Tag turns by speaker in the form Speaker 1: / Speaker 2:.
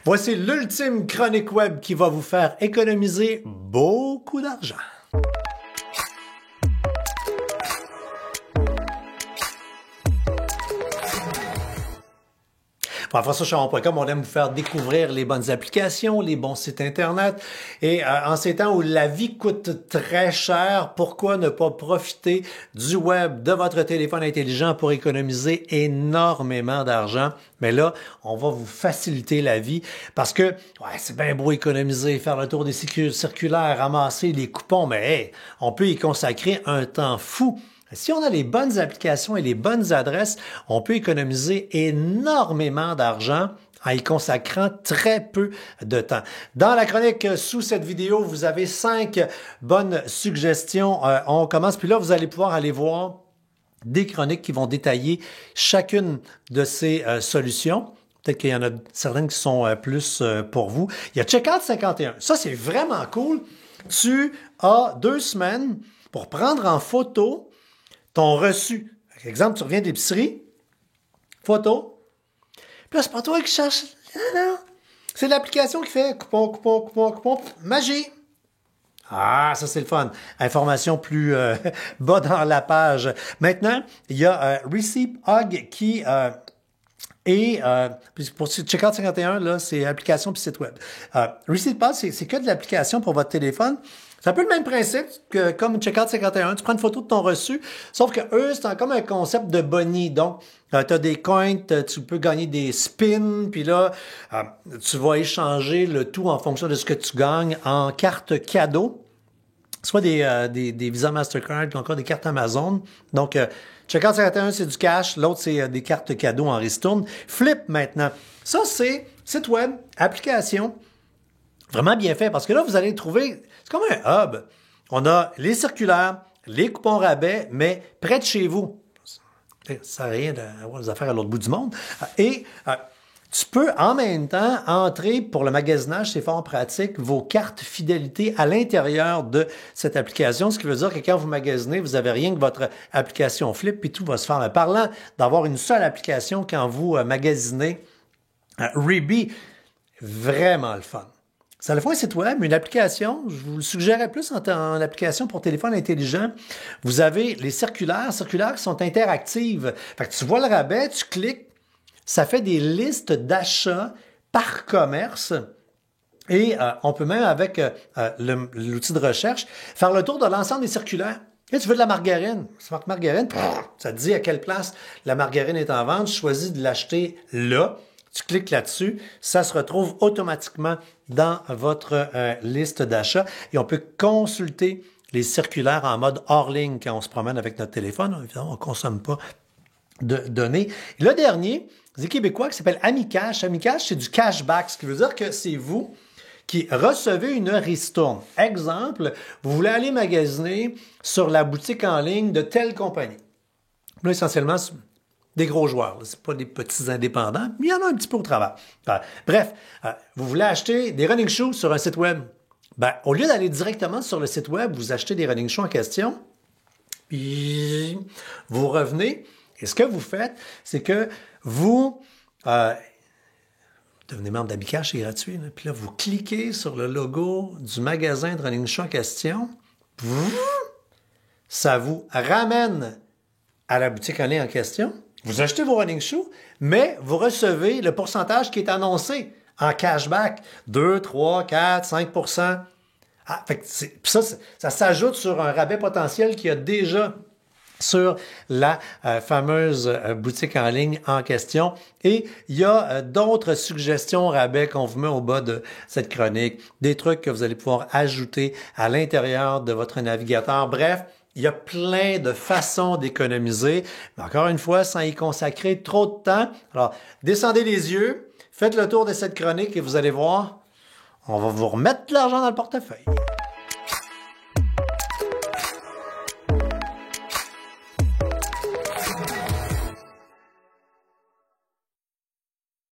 Speaker 1: Voici l'ultime chronique web qui va vous faire économiser beaucoup d'argent. Bon, FrançoisCharon.com, on aime vous faire découvrir les bonnes applications, les bons sites Internet. Et en ces temps où la vie coûte très cher, pourquoi ne pas profiter du web, de votre téléphone intelligent pour économiser énormément d'argent? Mais là, on va vous faciliter la vie parce que c'est bien beau économiser, faire le tour des circulaires, ramasser les coupons, mais hey, on peut y consacrer un temps fou. Si on a les bonnes applications et les bonnes adresses, on peut économiser énormément d'argent en y consacrant très peu de temps. Dans la chronique sous cette vidéo, vous avez 5 bonnes suggestions. On commence, puis là, vous allez pouvoir aller voir des chroniques qui vont détailler chacune de ces solutions. Peut-être qu'il y en a certaines qui sont plus pour vous. Il y a Checkout 51. Ça, c'est vraiment cool. Tu as 2 semaines pour prendre en photo ton reçu. Par exemple, tu reviens d'épicerie, photo, puis là, c'est pas toi qui cherches. Non. C'est l'application qui fait coupon, magie. Ah, ça, c'est le fun. Information plus bas dans la page. Maintenant, il y a Receipt Hug qui et pour Checkout 51, là, c'est application puis site web. Receipt Hug, c'est que de l'application pour votre téléphone. C'est un peu le même principe que comme Checkout 51. Tu prends une photo de ton reçu, sauf que eux, c'est comme un concept de boni. Donc, tu as des coins, tu peux gagner des spins, puis là, tu vas échanger le tout en fonction de ce que tu gagnes en cartes cadeaux, soit des Visa Mastercard, ou encore des cartes Amazon. Donc, Checkout 51, c'est du cash. L'autre, c'est des cartes cadeaux en ristourne. Flip, maintenant. Ça, c'est site web, application, vraiment bien fait, parce que là, vous allez trouver, c'est comme un hub. On a les circulaires, les coupons rabais, mais près de chez vous. Ça ne sert à rien d'avoir des affaires à l'autre bout du monde. Et tu peux en même temps entrer pour le magasinage, c'est fort pratique, vos cartes fidélité à l'intérieur de cette application, ce qui veut dire que quand vous magasinez, vous n'avez rien que votre application Flip, puis tout va se faire. Mais parlant d'avoir une seule application quand vous magasinez, Reebee, vraiment le fun. Ça le fait un site web, une application. Je vous le suggérerais plus en application pour téléphone intelligent. Vous avez les circulaires qui sont interactives. Fait que tu vois le rabais, tu cliques, ça fait des listes d'achats par commerce. Et on peut même, avec l'outil de recherche, faire le tour de l'ensemble des circulaires. Et tu veux de la margarine, c'est marque margarine, ça te dit à quelle place la margarine est en vente. Tu choisis de l'acheter là. Tu cliques là-dessus, ça se retrouve automatiquement dans votre liste d'achat et on peut consulter les circulaires en mode hors ligne quand on se promène avec notre téléphone. Évidemment, on ne consomme pas de données. Et le dernier, c'est québécois qui s'appelle Amicash. Amicash, c'est du cashback, ce qui veut dire que c'est vous qui recevez une ristourne. Exemple, vous voulez aller magasiner sur la boutique en ligne de telle compagnie. Là, essentiellement, des gros joueurs. Ce pas des petits indépendants, mais il y en a un petit peu au travail. Bref, vous voulez acheter des running shoes sur un site web. Au lieu d'aller directement sur le site web, vous achetez des running shoes en question, puis vous revenez, et ce que vous faites, c'est que vous devenez membre d'Amicash, c'est gratuit, là, puis là, vous cliquez sur le logo du magasin de running shoes en question, ça vous ramène à la boutique en ligne en question. Vous achetez vos running shoes, mais vous recevez le pourcentage qui est annoncé en cashback. 2, 3, 4, 5%. Fait que ça s'ajoute sur un rabais potentiel qu'il y a déjà sur la fameuse boutique en ligne en question. Et il y a d'autres suggestions rabais qu'on vous met au bas de cette chronique, des trucs que vous allez pouvoir ajouter à l'intérieur de votre navigateur. Bref, il y a plein de façons d'économiser, mais encore une fois, sans y consacrer trop de temps. Alors, descendez les yeux, faites le tour de cette chronique et vous allez voir, on va vous remettre de l'argent dans le portefeuille.